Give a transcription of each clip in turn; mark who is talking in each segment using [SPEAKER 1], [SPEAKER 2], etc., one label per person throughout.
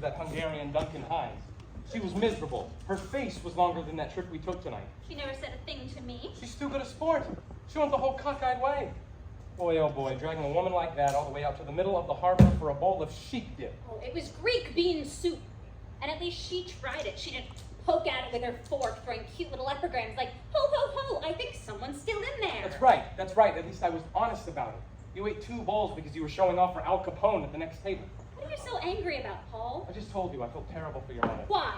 [SPEAKER 1] that Hungarian Duncan Hines. She was miserable. Her face was longer than that trip we took tonight.
[SPEAKER 2] She never said a thing to me.
[SPEAKER 1] She's too good a sport. She went the whole cockeyed way. Boy, oh boy, dragging a woman like that all the way out to the middle of the harbor for a bowl of sheep dip.
[SPEAKER 2] Oh, it was Greek bean soup. And at least she tried it. She didn't poke at it with her fork, throwing cute little epigrams like, ho, ho, ho, I think someone's still in there.
[SPEAKER 1] That's right. At least I was honest about it. You ate 2 bowls because you were showing off for Al Capone at the next table.
[SPEAKER 2] What are you so angry about, Paul?
[SPEAKER 1] I just told you, I felt terrible for your mother.
[SPEAKER 2] Why?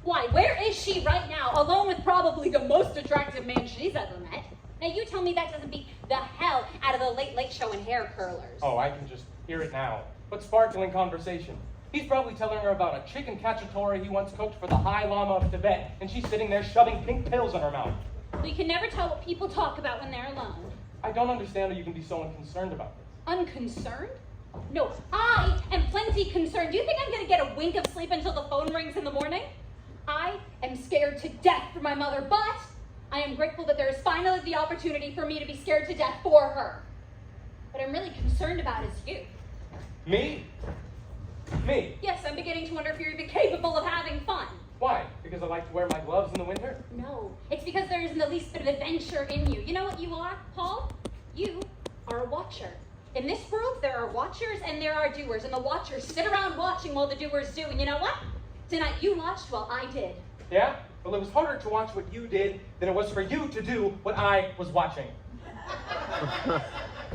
[SPEAKER 2] Why? Where is she right now, alone with probably the most attractive man she's ever met? Now you tell me that doesn't beat the hell out of the Late Late Show and hair curlers.
[SPEAKER 1] Oh, I can just hear it now. What sparkling conversation. He's probably telling her about a chicken cacciatore he once cooked for the High Lama of Tibet, and she's sitting there shoving pink pills in her mouth.
[SPEAKER 2] Well, you can never tell what people talk about when they're alone.
[SPEAKER 1] I don't understand how you can be so unconcerned about this.
[SPEAKER 2] Unconcerned? No, I am plenty concerned. Do you think I'm going to get a wink of sleep until the phone rings in the morning? I am scared to death for my mother, but I am grateful that there is finally the opportunity for me to be scared to death for her. What I'm really concerned about is you.
[SPEAKER 1] Me? Me?
[SPEAKER 2] Yes, I'm beginning to wonder if you're even capable of having fun.
[SPEAKER 1] Why? Because I like to wear my gloves in the winter?
[SPEAKER 2] No, it's because there isn't the least bit of adventure in you. You know what you are, Paul? You are a watcher. In this world, there are watchers and there are doers, and the watchers sit around watching while the doers do. And you know what? Tonight you watched while I did.
[SPEAKER 1] Yeah? Well, it was harder to watch what you did than it was for you to do what I was watching.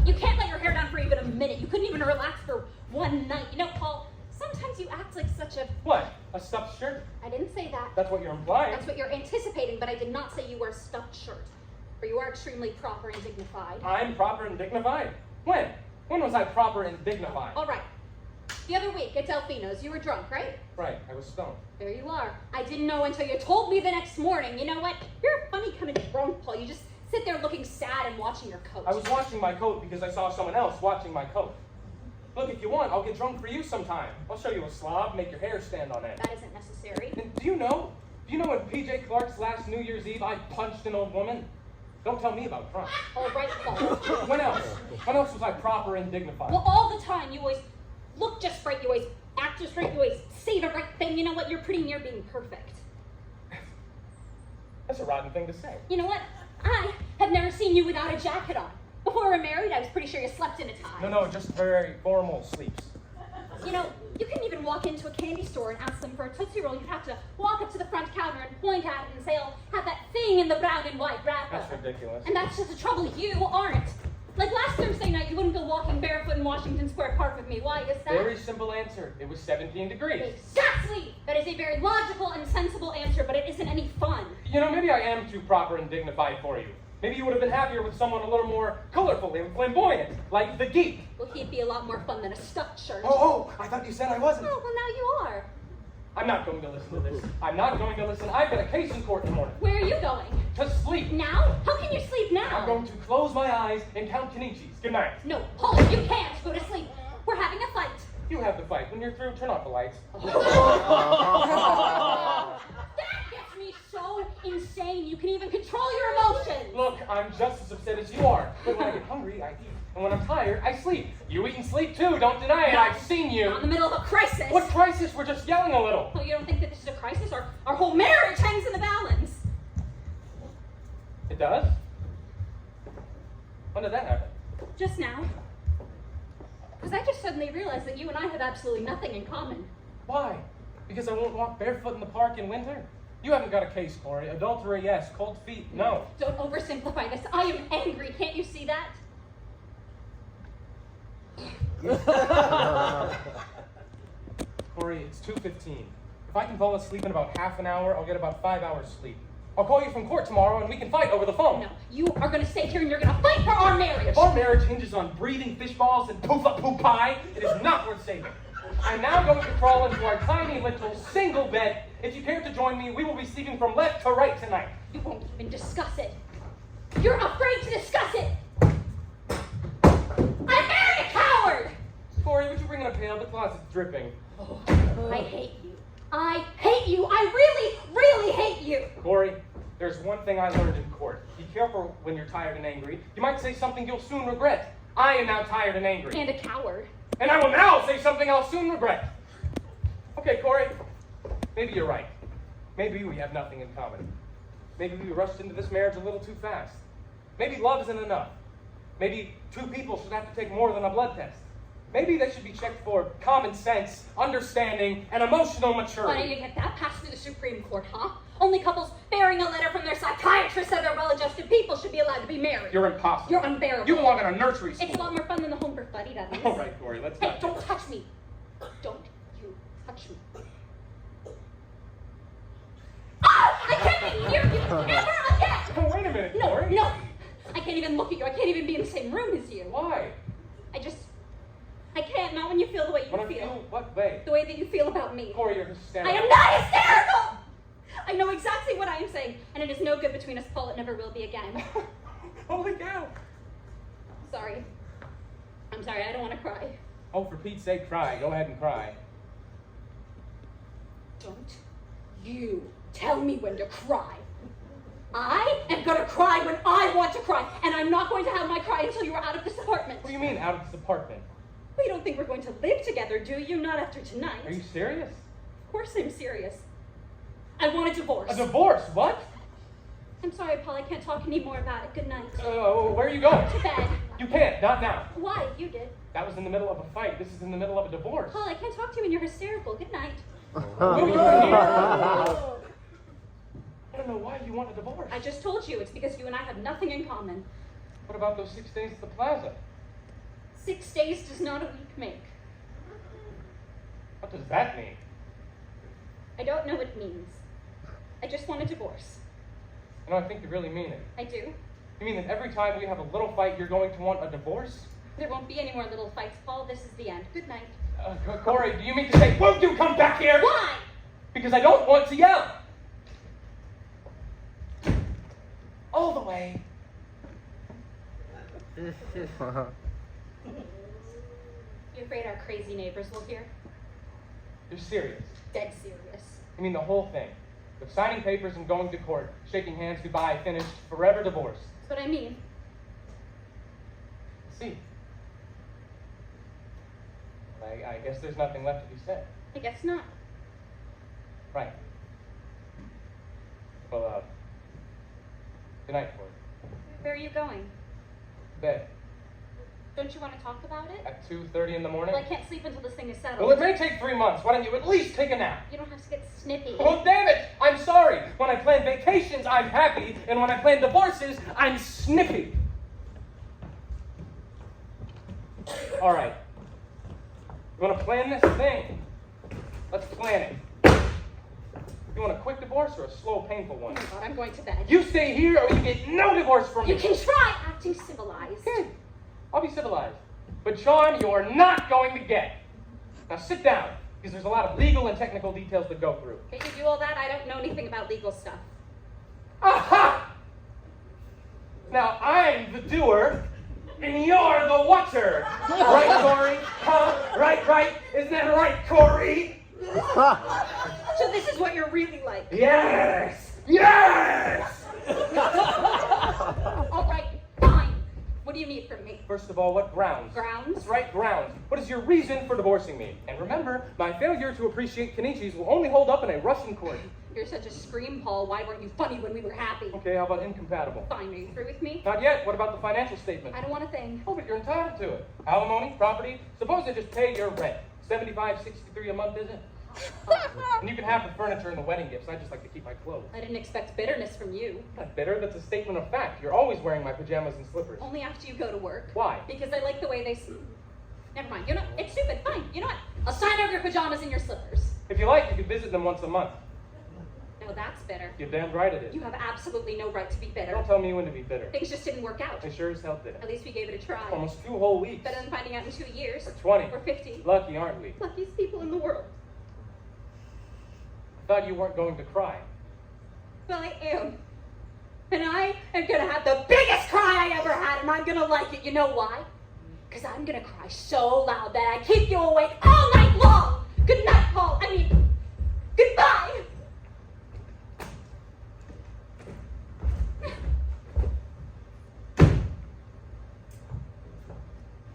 [SPEAKER 2] You can't let your hair down for even a minute. You couldn't even relax for one night. You know, Paul, sometimes you act like such a...
[SPEAKER 1] What? A stuffed shirt?
[SPEAKER 2] I didn't say that.
[SPEAKER 1] That's what you're implying.
[SPEAKER 2] That's what you're anticipating, but I did not say you were a stuffed shirt. For you are extremely proper and dignified.
[SPEAKER 1] I'm proper and dignified? When? When was I proper and dignified?
[SPEAKER 2] All right. The other week at Delfino's, you were drunk, right?
[SPEAKER 1] Right, I was stoned.
[SPEAKER 2] There you are. I didn't know until you told me the next morning. You know what? You're a funny kind of drunk, Paul. You just sit there looking sad and watching your coat.
[SPEAKER 1] I was watching my coat because I saw someone else watching my coat. Look, if you want, I'll get drunk for you sometime. I'll show you a slob, make your hair stand on end.
[SPEAKER 2] That isn't necessary.
[SPEAKER 1] And do you know at P.J. Clark's last New Year's Eve, I punched an old woman? Don't tell me about drunk.
[SPEAKER 2] All right, Paul.
[SPEAKER 1] When else? When else was I proper and dignified?
[SPEAKER 2] Well, all the time. You always look just right. You always act just right. You always say the right thing. You know what? You're pretty near being perfect.
[SPEAKER 1] That's a rotten thing to say.
[SPEAKER 2] You know what? I have never seen you without a jacket on. Before we were married, I was pretty sure you slept in a tie.
[SPEAKER 1] No, just very formal sleeps.
[SPEAKER 2] You know, you couldn't even walk into a candy store and ask them for a Tootsie Roll. You'd have to walk up to the front counter and point at it and say, I'll have that thing in the brown and white wrapper.
[SPEAKER 1] That's ridiculous.
[SPEAKER 2] And that's just the trouble. You aren't. Like last Thursday night, you wouldn't go walking barefoot in Washington Square Park with me. Why is that?
[SPEAKER 1] Very simple answer. It was 17 degrees.
[SPEAKER 2] Exactly! That is a very logical and sensible answer, but it isn't any fun.
[SPEAKER 1] You know, maybe I am too proper and dignified for you. Maybe you would have been happier with someone a little more colorful and flamboyant, like the geek.
[SPEAKER 2] Well, he'd be a lot more fun than a stuffed shirt.
[SPEAKER 1] Oh, I thought you said I wasn't.
[SPEAKER 2] Oh, well, now you are.
[SPEAKER 1] I'm not going to listen to this. I'm not going to listen. I've got a case in court in the morning.
[SPEAKER 2] Where are you going?
[SPEAKER 1] To sleep.
[SPEAKER 2] Now? How can you sleep now?
[SPEAKER 1] I'm going to close my eyes and count Kenichis. Good night.
[SPEAKER 2] No, Paul, you can't go to sleep. We're having a fight.
[SPEAKER 1] You have the fight. When you're through, turn off the lights.
[SPEAKER 2] That gets me so insane. You can even control your emotions.
[SPEAKER 1] Look, I'm just as upset as you are. But when I get hungry, I eat. And when I'm tired, I sleep. You eat and sleep too, don't deny it. I've seen you.
[SPEAKER 2] Not in the middle of a crisis.
[SPEAKER 1] What crisis? We're just yelling a little.
[SPEAKER 2] Oh, you don't think that this is a crisis? Our whole marriage hangs in the balance.
[SPEAKER 1] It does? When did that happen?
[SPEAKER 2] Just now. Because I just suddenly realized that you and I have absolutely nothing in common.
[SPEAKER 1] Why? Because I won't walk barefoot in the park in winter? You haven't got a case, Corie. Adultery, yes. Cold feet, no.
[SPEAKER 2] Don't oversimplify this. I am angry. Can't you see that?
[SPEAKER 1] Corie, it's 2:15. If I can fall asleep in about half an hour, I'll get about 5 hours sleep. I'll call you from court tomorrow and we can fight over the phone.
[SPEAKER 2] No, you are going to stay here and you're going to fight for our marriage.
[SPEAKER 1] If our marriage hinges on breathing fish balls and poof-a-poo pie, it is not worth saving. I'm now going to crawl into our tiny little single bed. If you care to join me, we will be sleeping from left to right tonight.
[SPEAKER 2] You won't even discuss it. You're afraid to discuss it. I married a coward!
[SPEAKER 1] Corie, would you bring in a pail? The closet's dripping.
[SPEAKER 2] Oh, I hate you. I hate you. I really, really hate you.
[SPEAKER 1] Corie, there's one thing I learned in court. Be careful when you're tired and angry. You might say something you'll soon regret. I am now tired and angry.
[SPEAKER 2] And a coward.
[SPEAKER 1] And I will now say something I'll soon regret. Okay, Corie, maybe you're right. Maybe we have nothing in common. Maybe we rushed into this marriage a little too fast. Maybe love isn't enough. Maybe two people should have to take more than a blood test. Maybe they should be checked for common sense, understanding, and emotional maturity.
[SPEAKER 2] Why didn't you get that passed through the Supreme Court, huh? Only couples bearing a letter from their psychiatrist said they're well-adjusted people should be allowed to be married.
[SPEAKER 1] You're impossible.
[SPEAKER 2] You're unbearable.
[SPEAKER 1] You belong in a nursery school.
[SPEAKER 2] It's a lot more fun than the home for fuddy-duddies.
[SPEAKER 1] All right, Corie, let's
[SPEAKER 2] Hey,
[SPEAKER 1] not...
[SPEAKER 2] don't touch me. Don't you touch me. Oh, I can't hear you ever again.
[SPEAKER 1] Oh, wait a minute, Corie.
[SPEAKER 2] No. I can't even look at you. I can't even be in the same room as you.
[SPEAKER 1] Why?
[SPEAKER 2] I can't, not when you feel the way you
[SPEAKER 1] When I
[SPEAKER 2] feel.
[SPEAKER 1] What way?
[SPEAKER 2] The way that you feel about me.
[SPEAKER 1] Corie, you're hysterical.
[SPEAKER 2] I am not hysterical! I know exactly what I am saying, and it is no good between us, Paul. It never will be again.
[SPEAKER 1] Holy cow.
[SPEAKER 2] Sorry. I'm sorry, I don't want to cry.
[SPEAKER 1] Oh, for Pete's sake, cry. Go ahead and cry.
[SPEAKER 2] Don't you tell me when to cry. I am going to cry when I want to cry, and I'm not going to have my cry until you are out of this apartment.
[SPEAKER 1] What do you mean, out of this apartment?
[SPEAKER 2] Well, you don't think we're going to live together, do you? Not after tonight.
[SPEAKER 1] Are you serious?
[SPEAKER 2] Of course I'm serious. I want a divorce.
[SPEAKER 1] A divorce? What?
[SPEAKER 2] I'm sorry, Paul. I can't talk anymore about it. Good night.
[SPEAKER 1] Where are you going?
[SPEAKER 2] To bed.
[SPEAKER 1] You can't. Not now.
[SPEAKER 2] Why? You did.
[SPEAKER 1] That was in the middle of a fight. This is in the middle of a divorce.
[SPEAKER 2] Paul, I can't talk to you when you're hysterical. Good night.
[SPEAKER 1] What are you doing here? I don't know why you want a divorce.
[SPEAKER 2] I just told you. It's because you and I have nothing in common.
[SPEAKER 1] What about those 6 days at the plaza?
[SPEAKER 2] 6 days does not a week make.
[SPEAKER 1] What does that mean?
[SPEAKER 2] I don't know what it means. I just want a divorce.
[SPEAKER 1] I think you really mean it.
[SPEAKER 2] I do.
[SPEAKER 1] You mean that every time we have a little fight, you're going to want a divorce?
[SPEAKER 2] There won't be any more little fights, Paul. This is the end. Good night.
[SPEAKER 1] Corie, do you mean to say, won't you come back here?
[SPEAKER 2] Why?
[SPEAKER 1] Because I don't want to yell. All the way.
[SPEAKER 2] You afraid our crazy neighbors will hear?
[SPEAKER 1] You're serious.
[SPEAKER 2] Dead serious.
[SPEAKER 1] You mean the whole thing? With signing papers and going to court, shaking hands, goodbye, finished, forever divorce.
[SPEAKER 2] That's what I mean.
[SPEAKER 1] See. I guess there's nothing left to be said.
[SPEAKER 2] I guess not.
[SPEAKER 1] Right. Well, good night, Corie.
[SPEAKER 2] Where are you going?
[SPEAKER 1] Bed.
[SPEAKER 2] Don't you want to talk about it?
[SPEAKER 1] At 2:30 in the morning?
[SPEAKER 2] Well, I can't sleep until this thing is settled.
[SPEAKER 1] Well, it may take 3 months. Why don't you at least take a nap?
[SPEAKER 2] You don't have to get snippy.
[SPEAKER 1] Well, damn it! I'm sorry. When I plan vacations, I'm happy. And when I plan divorces, I'm snippy. All right. You want to plan this thing? Let's plan it. You want a quick divorce or a slow, painful one?
[SPEAKER 2] Oh my God, I'm going to bed.
[SPEAKER 1] You stay here or you get no divorce from me.
[SPEAKER 2] You can try acting civilized.
[SPEAKER 1] Okay. I'll be civilized. But charm, you're not going to get. Now sit down, because there's a lot of legal and technical details to go through.
[SPEAKER 2] Can you do all that? I don't know anything about legal stuff.
[SPEAKER 1] Aha! Now I'm the doer, and you're the watcher. Right, Corie? Huh? Right? Isn't that right, Corie?
[SPEAKER 2] So this is what you're really like.
[SPEAKER 1] Yes!
[SPEAKER 2] All right, fine. What do you need from me?
[SPEAKER 1] First of all, what grounds?
[SPEAKER 2] Grounds?
[SPEAKER 1] That's right, grounds. What is your reason for divorcing me? And remember, my failure to appreciate Kenichis will only hold up in a Russian court.
[SPEAKER 2] You're such a scream, Paul. Why weren't you funny when we were happy?
[SPEAKER 1] Okay, how about incompatible?
[SPEAKER 2] Fine, are you through with me?
[SPEAKER 1] Not yet. What about the financial statement?
[SPEAKER 2] I don't want a thing.
[SPEAKER 1] Oh, but you're entitled to it. Alimony, property. Suppose I just pay your rent. $75.63 a month, is it? And you can have the furniture and the wedding gifts. I just like to keep my clothes.
[SPEAKER 2] I didn't expect bitterness from you.
[SPEAKER 1] I'm not bitter. That's a statement of fact. You're always wearing my pajamas and slippers.
[SPEAKER 2] Only after you go to work.
[SPEAKER 1] Why?
[SPEAKER 2] Because I like the way they see. Never mind. You know, it's stupid. Fine. You know what? I'll sign over your pajamas and your slippers.
[SPEAKER 1] If you like, you could visit them once a month.
[SPEAKER 2] No, that's bitter.
[SPEAKER 1] You're damn right it is.
[SPEAKER 2] You have absolutely no right to be bitter.
[SPEAKER 1] Don't tell me when to be bitter.
[SPEAKER 2] Things just didn't work out.
[SPEAKER 1] They sure as hell did.
[SPEAKER 2] At least we gave it a try.
[SPEAKER 1] Almost 2 whole weeks.
[SPEAKER 2] Better than finding out in 2 years.
[SPEAKER 1] Or 20.
[SPEAKER 2] Or 50.
[SPEAKER 1] Lucky, aren't we?
[SPEAKER 2] Luckiest people in the world.
[SPEAKER 1] Thought you weren't going to cry.
[SPEAKER 2] Well, I am. And I am going to have the biggest cry I ever had, and I'm going to like it. You know why? Because I'm going to cry so loud that I keep you awake all night long. Good night, Paul. I mean, goodbye.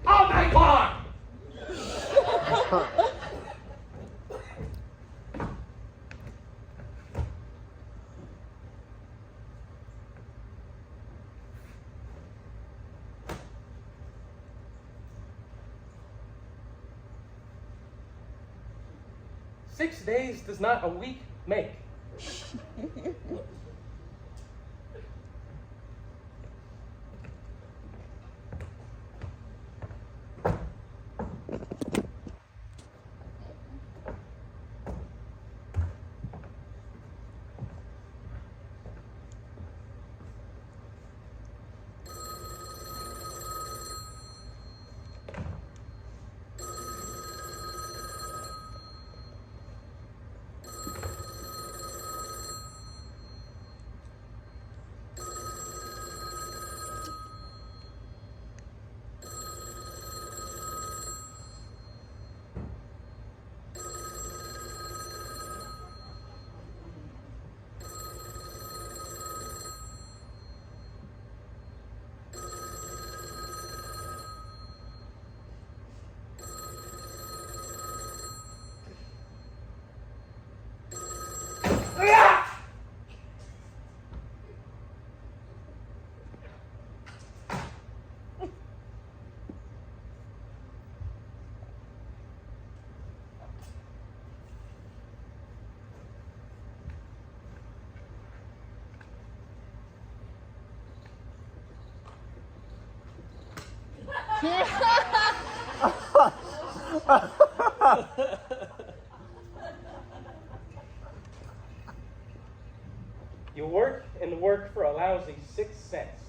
[SPEAKER 1] All night long! 6 days does not a week make. You work and work for a lousy 6 cents.